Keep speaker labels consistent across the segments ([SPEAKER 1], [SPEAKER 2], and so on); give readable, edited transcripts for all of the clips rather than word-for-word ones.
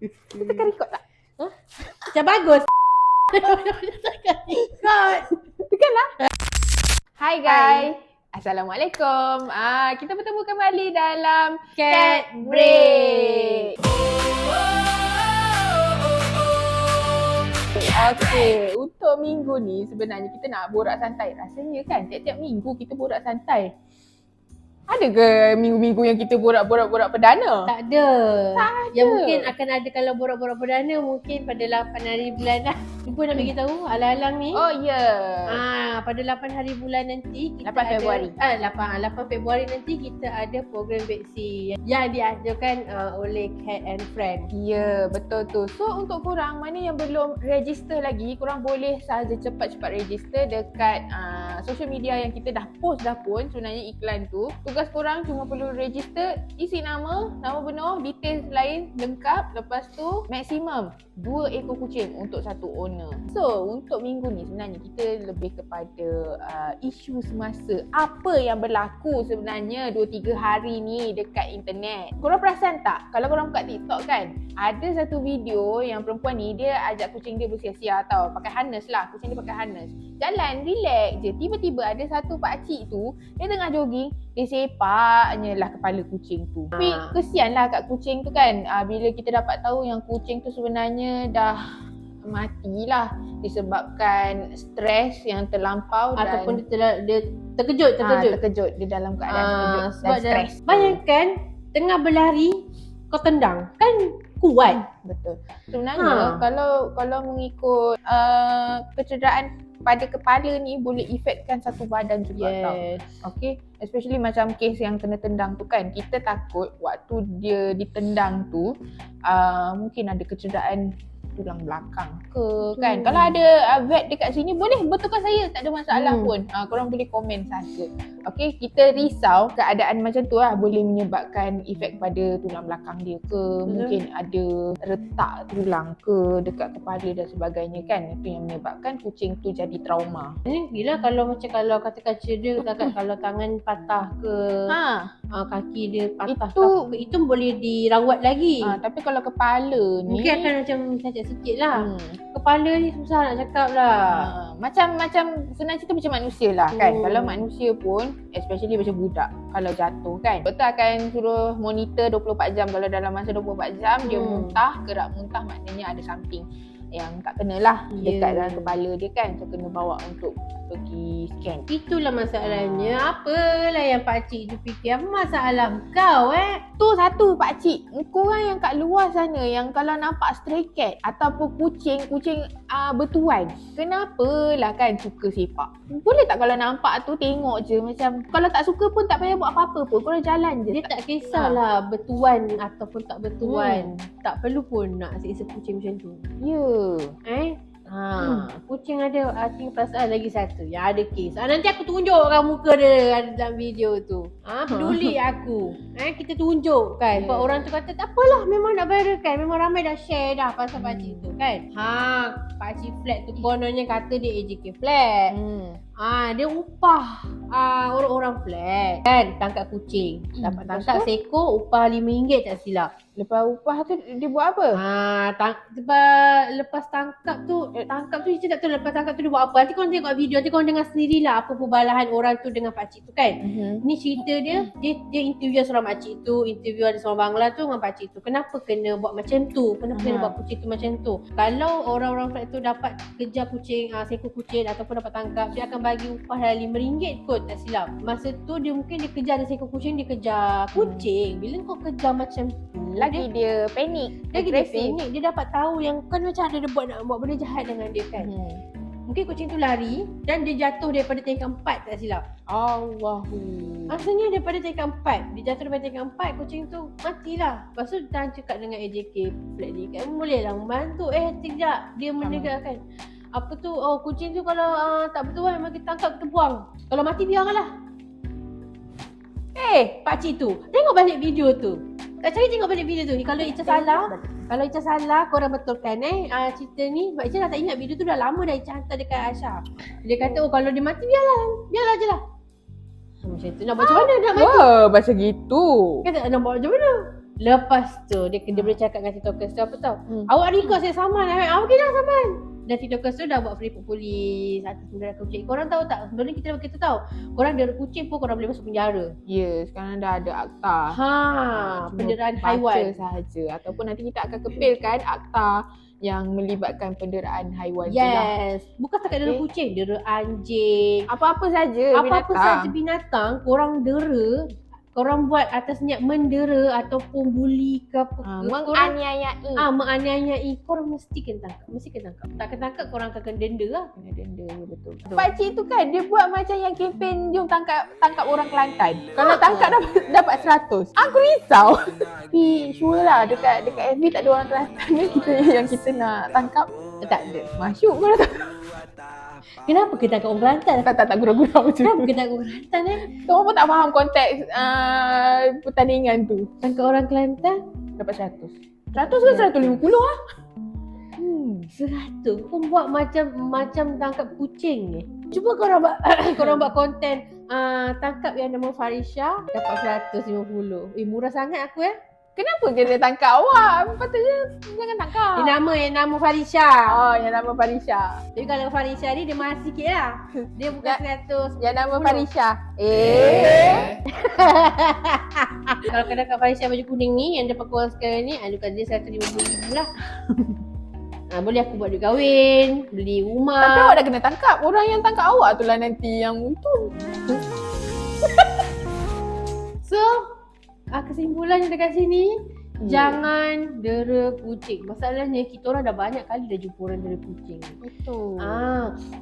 [SPEAKER 1] Kita tekan record tak?
[SPEAKER 2] Macam bagus.
[SPEAKER 1] Tekan lah. Hai guys. Assalamualaikum. Kita bertemu kembali dalam
[SPEAKER 2] Cat Break.
[SPEAKER 1] Okay, untuk minggu ni sebenarnya kita nak borak santai. Rasanya kan tiap-tiap minggu kita borak santai. Ada ke minggu-minggu yang kita borak-borak perdana?
[SPEAKER 2] Tak ada.
[SPEAKER 1] Tak
[SPEAKER 2] Yang
[SPEAKER 1] ada.
[SPEAKER 2] mungkin akan ada kalau borak-borak perdana mungkin pada 8 hari bulan dah. Lupa nak bagi tahu alang-alang ni.
[SPEAKER 1] Oh ya. Yeah.
[SPEAKER 2] Pada 8 hari bulan nanti kita
[SPEAKER 1] 8 Februari.
[SPEAKER 2] 8 Februari nanti kita ada program veksi yang diajarkan oleh Cat and Friend.
[SPEAKER 1] Ya, betul tu. So untuk korang mana yang belum register lagi, korang boleh sahaja cepat-cepat register dekat social media yang kita dah post dah pun sebenarnya iklan tu. Tugas korang cuma perlu register, isi nama penuh, details lain lengkap. Lepas tu maksimum 2 ekor kucing untuk satu owner. So untuk minggu ni sebenarnya kita lebih kepada isu semasa apa yang berlaku sebenarnya 2-3 hari ni dekat internet. Korang perasan tak? Kalau korang buka TikTok kan, ada satu video yang perempuan ni dia ajak kucing dia bersia-sia tau. Pakai harness lah, kucing dia pakai harness. Jalan relax je. Tiba-tiba ada satu pakcik tu, dia tengah jogging, dia sepaknya lah kepala kucing tu. Tapi kesian lah kat kucing tu kan. Bila kita dapat tahu yang kucing tu sebenarnya dah matilah disebabkan stres yang terlampau
[SPEAKER 2] Ataupun
[SPEAKER 1] dan
[SPEAKER 2] dia terkejut.
[SPEAKER 1] terkejut dia dalam keadaan terkejut dan stres.
[SPEAKER 2] Bayangkan tengah berlari kau tendang. Kan kuat.
[SPEAKER 1] Betul. Sebenarnya kalau mengikut kecederaan pada kepala ni boleh efekkan satu badan juga tau. Okay, especially macam kes yang kena tendang tu kan, kita takut waktu dia ditendang tu mungkin ada kecederaan tulang belakang ke kan. Kalau ada vet dekat sini boleh betulkan saya, tak ada masalah pun. Korang boleh komen saja. Okay, kita risau keadaan macam tu lah boleh menyebabkan efek pada tulang belakang dia ke, mungkin ada retak tulang ke dekat kepala dan sebagainya kan. Itu yang menyebabkan kucing tu jadi trauma.
[SPEAKER 2] Gila kalau katakan cedera, kalau tangan patah ke, kaki dia patah itu boleh dirawat lagi.
[SPEAKER 1] Tapi kalau kepala ni
[SPEAKER 2] mungkin akan macam cacat sikit lah. Kepala ni susah nak cakap lah.
[SPEAKER 1] Macam senang cerita macam manusia lah kan. Kalau manusia pun, especially macam budak, kalau jatuh kan, doktor akan suruh monitor 24 jam. Kalau dalam masa 24 jam dia muntah, gerak muntah, maknanya ada something yang tak kena lah dekat dalam kepala dia kan. So kena bawa untuk pergi scan.
[SPEAKER 2] Itulah masalahnya. Apalah yang pakcik tu fikir. Apa masalah kau
[SPEAKER 1] Tu satu pakcik. Korang yang kat luar sana yang kalau nampak stray cat ataupun kucing bertuan, kenapalah kan suka sepak? Boleh tak kalau nampak tu tengok je, macam kalau tak suka pun tak payah buat apa-apa pun, korang jalan je.
[SPEAKER 2] Dia tak kisahlah bertuan ataupun tak bertuan. Tak perlu pun nak siksa kucing macam tu. Kucing ada hati perasaan lagi satu yang ada kes. Nanti aku tunjukkan muka dia ada dalam video tu. Peduli aku. Kita tunjuk kan. Sebab orang tu kata tak apalah, memang nak viral kan. Memang ramai dah share dah pasal pakcik tu kan. Pakcik flat tu kononnya kata dia AJK flat. Dia upah orang-orang flat kan, tangkap kucing. Dapat tangkap seekor upah RM5 tak silap.
[SPEAKER 1] Lepas upah tu dia buat apa?
[SPEAKER 2] Lepas tangkap tu dia tak tahu lepas tangkap tu dia buat apa. Nanti korang tengok video, nanti korang dengar sendirilah apa perbalahan orang tu dengan pakcik tu kan. Ni cerita dia interview seorang pakcik tu, interview ada seorang Bangla tu dengan pakcik tu. Kenapa kena buat macam tu? Kenapa kena buat kucing tu macam tu? Kalau orang-orang flat tu dapat kejar kucing, seekor kucing ataupun dapat tangkap, dia akan bagi upah dalam RM5 kot tak silap. Masa tu dia mungkin dia kejar ada seekor kucing, dia kejar kucing. Bila kau kejar macam tu,
[SPEAKER 1] lagi dia panik.
[SPEAKER 2] Dia panik. Dia dapat tahu yang kan macam ada dia nak buat benda jahat dengan dia kan. Mungkin kucing tu lari dan dia jatuh daripada tingkat 4 tak silap. Maksudnya daripada tingkat 4, dia jatuh daripada tingkat 4, kucing tu matilah. Lepas tu dia cakap dengan AJK flat ni kan, boleh lah membantu. Tidak, dia menegakkan apa tu, kucing tu kalau tak bertuan memang kita tangkap, kita buang. Kalau mati biarkanlah. Pakcik tu tengok balik video tu. Tak cari tengok balik video tu. Kalau Ica salah korang betulkan cerita ni. Sebab Ica dah tak ingat video tu, dah lama dah Ica hantar dekat Aisyah. Dia kata kalau dia mati biarlah je lah. Macam tu nak buat macam mana nak mati?
[SPEAKER 1] Macam gitu.
[SPEAKER 2] Kata nak buat macam mana? Lepas tu dia boleh cakap dengan TikTokers tu apa tau.
[SPEAKER 1] Hmm.
[SPEAKER 2] Awak request saya saman. Awak kena saman. Dan TikTokers tu dah buat free polis atas penderaan kucing. Korang tahu tak? Sebelum ni kita tahu. Korang dera kucing pun korang boleh masuk penjara.
[SPEAKER 1] Ya, sekarang dah ada akta.
[SPEAKER 2] Cuma penderaan
[SPEAKER 1] Baca
[SPEAKER 2] haiwan.
[SPEAKER 1] sahaja. Ataupun nanti kita akan kepilkan akta yang melibatkan penderaan haiwan tu lah.
[SPEAKER 2] Yes. Bukan setakat dera kucing, dera anjing.
[SPEAKER 1] Apa-apa saja
[SPEAKER 2] Apa-apa
[SPEAKER 1] binatang.
[SPEAKER 2] saja binatang korang dera, korang buat atas niat mendera ataupun bully ke apa ke, korang
[SPEAKER 1] Menganiayai.
[SPEAKER 2] menganiayai, korang mesti kena tangkap. Tak kena tangkap korang akan kena denda lah.
[SPEAKER 1] Kena denda, betul. Pakcik tu kan dia buat macam yang kempen jom tangkap orang Kelantan. Kalau tangkap dapat 100. Aku risau. Tapi sure lah dekat FB tak ada orang Kelantan ni yang kita nak tangkap. Tak ada. Masuk kalau tak.
[SPEAKER 2] Kenapa kita tangkap orang Kelantan?
[SPEAKER 1] Tak gurau-gurau je.
[SPEAKER 2] Kenapa kita tangkap orang Kelantan
[SPEAKER 1] Kau pun tak faham konteks pertandingan tu.
[SPEAKER 2] Tangkap orang Kelantan
[SPEAKER 1] Dapat 100. 100 ke 150 lah?
[SPEAKER 2] 100. Kau buat macam tangkap kucing ni. Cuba korang buat konten tangkap yang nama Farisha dapat 150. Murah sangat aku
[SPEAKER 1] Kenapa kena tangkap awak? Patutnya jangan tangkap.
[SPEAKER 2] Yang nama Farisha.
[SPEAKER 1] Oh, yang nama Farisha.
[SPEAKER 2] Tapi kalau Farisha ni dia mahal sikit lah. Dia bukan 100.
[SPEAKER 1] Yang nama Farisha.
[SPEAKER 2] Kalau kena kat Farisha baju kuning ni yang dia pakai orang sekarang ni, adukan dia 150,000 lah. Boleh aku buat duit kahwin, beli rumah.
[SPEAKER 1] Tapi awak dah kena tangkap. Orang yang tangkap awak tu lah nanti yang untung.
[SPEAKER 2] So, kesimpulannya dekat sini, jangan dera kucing. Masalahnya kita orang dah banyak kali dah jumpa orang dera kucing.
[SPEAKER 1] Betul.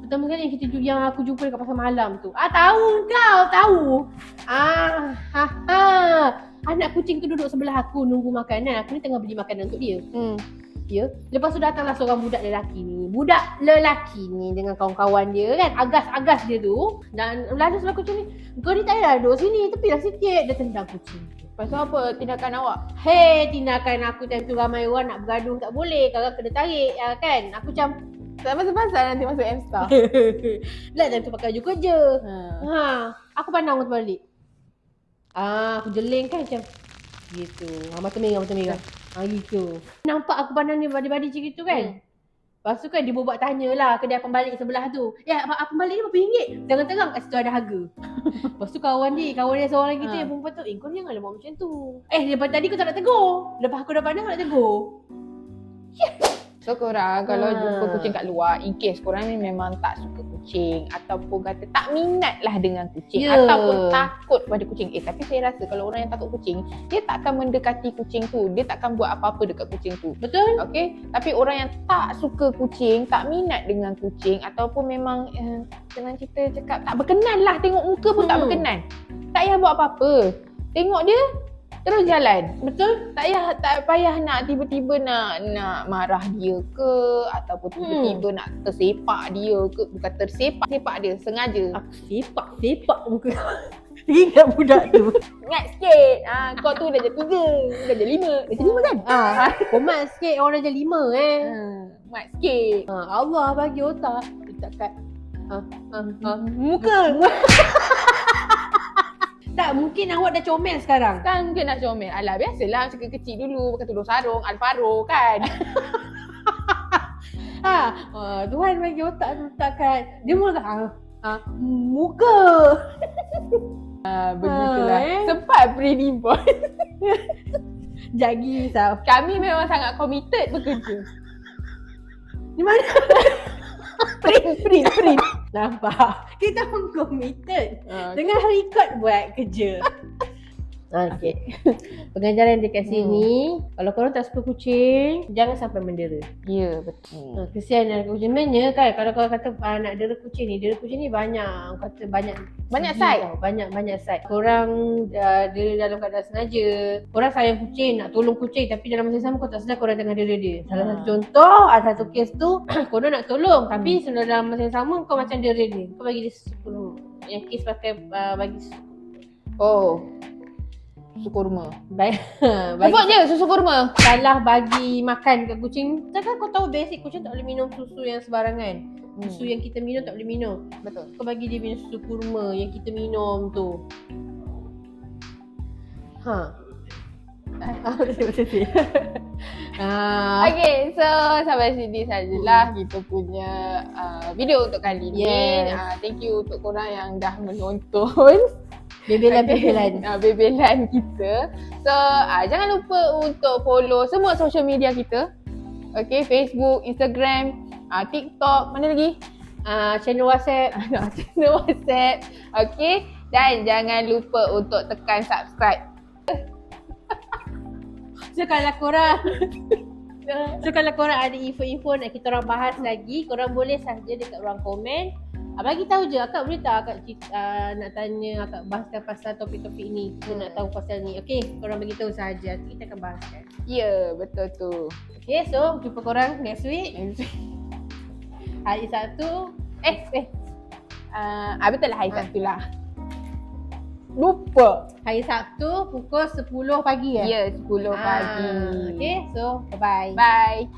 [SPEAKER 2] Pertama kali yang aku jumpa dekat pasar malam tu. Tahu. Anak kucing tu duduk sebelah aku nunggu makanan. Aku ni tengah beli makanan untuk dia. Ya. Lepas tu datanglah seorang budak lelaki ni dengan kawan-kawan dia kan, agas dia tu, dan lalu sebelah kucing ni, kau ni tak payah duduk sini, tepilah sikit. Dia tendang kucing.
[SPEAKER 1] Pasal apa tindakan awak?
[SPEAKER 2] Tindakan aku time tu ramai orang nak bergaduh tak boleh, kakak kena tarik kan. Aku macam
[SPEAKER 1] Tak pasal-pasal nanti masuk M-Star.
[SPEAKER 2] lah time tu pakai baju kerja. Aku pandang orang tu balik. Aku jeling kan macam gitu. Mata merah. Gitu. Nampak aku pandang ni badi-badi macam gitu kan. Lepas tu kan dia buat tanya lah ke dia pembalik sebelah tu. Pembalik ni berapa ringgit? Terang-terang kat situ ada harga. Lepas tu kawan dia seorang lagi tu yang perempuan tu, kau ni janganlah buat macam tu. Daripada tadi kau tak nak tegur. Lepas aku dah pandang kau nak tegur.
[SPEAKER 1] So korang kalau jumpa kucing kat luar, in case korang ni memang tak suka kucing ataupun kata tak minat lah dengan kucing ataupun takut pada kucing. Tapi saya rasa kalau orang yang takut kucing, dia tak akan mendekati kucing tu. Dia tak akan buat apa-apa dekat kucing tu.
[SPEAKER 2] Betul?
[SPEAKER 1] Okay? Tapi orang yang tak suka kucing, tak minat dengan kucing ataupun memang senang cerita cakap tak berkenan lah, tengok muka pun tak berkenan. Tak payah buat apa-apa. Tengok dia terus jalan.
[SPEAKER 2] Betul?
[SPEAKER 1] Tak payah nak tiba-tiba nak marah dia ke ataupun tiba-tiba nak tersepak dia ke. Bukan tersepak dia sengaja.
[SPEAKER 2] Aku sepak muka kau. Ingat budak tu.
[SPEAKER 1] Ingat sikit. Kau tu dah jadi 3, dah jadi 5. Dah jadi 5 kan?
[SPEAKER 2] Komat sikit orang dah jadi 5
[SPEAKER 1] Mat sikit.
[SPEAKER 2] Allah bagi otak dekat muka. Tak, mungkin awak dah comel sekarang.
[SPEAKER 1] Kan mungkin nak comel. Alah, biasalah macam kecil dulu pakai tudung sarung, Alvaro kan.
[SPEAKER 2] Tuhan bagi otak tu takkan. Dia mula muka.
[SPEAKER 1] Begitulah. Sempat pre-divorce.
[SPEAKER 2] Jagi tau.
[SPEAKER 1] Kami memang sangat committed bekerja.
[SPEAKER 2] Di mana?
[SPEAKER 1] Print.
[SPEAKER 2] Nampak? Kita pun committed. Tengah record buat kerja. Okay. Pengajaran dekat sini, kalau korang tak suka kucing, jangan sampai mendera.
[SPEAKER 1] Ya, betul.
[SPEAKER 2] Kesian anak kucing. Sebenarnya kan, kalau korang kata nak dera kucing ni banyak, kata banyak
[SPEAKER 1] side.
[SPEAKER 2] Banyak side. Korang dera dalam keadaan sengaja. Korang sayang kucing, nak tolong kucing, tapi dalam masa yang sama kau tak sedar korang tengah dera dia. Salah satu contoh, ada satu kes tu, korang nak tolong, tapi dalam masa yang sama kau macam dera dia. Kau bagi dia susu. Yang kes pakai bagi
[SPEAKER 1] susu kurma.
[SPEAKER 2] Sebut
[SPEAKER 1] je susu kurma.
[SPEAKER 2] Salah bagi makan kat kucing. Takkan kau tahu basic kucing tak boleh minum susu yang sembarangan. Susu yang kita minum tak boleh minum.
[SPEAKER 1] Betul.
[SPEAKER 2] Kau bagi dia minum susu kurma yang kita minum tu.
[SPEAKER 1] Okay, so sampai sini sajalah kita punya video untuk kali ni.
[SPEAKER 2] Yes.
[SPEAKER 1] Thank you untuk korang yang dah menonton
[SPEAKER 2] Bebelan-bebelan.
[SPEAKER 1] bebelan kita. So jangan lupa untuk follow semua social media kita. Okay, Facebook, Instagram, TikTok, mana lagi?
[SPEAKER 2] Channel WhatsApp.
[SPEAKER 1] Channel WhatsApp. Okay, dan jangan lupa untuk tekan subscribe.
[SPEAKER 2] So kalau korang ada info-info nak kita orang bahas lagi, korang boleh saja dekat ruang komen. Bagi tahu je, akak boleh tak akak nak tanya, akak bahaskan pasal topik-topik ni. Kita nak tahu pasal ni. Okey, korang bagi tahu saja. Kita akan bahaskan.
[SPEAKER 1] Ya, betul tu.
[SPEAKER 2] Okey, so jumpa korang next week. Hari Sabtu.
[SPEAKER 1] Betul lah hari Sabtu lah. Lupa.
[SPEAKER 2] Hari Sabtu pukul 10 pagi
[SPEAKER 1] Ya, 10 pagi.
[SPEAKER 2] Okey, so bye-bye.
[SPEAKER 1] Bye.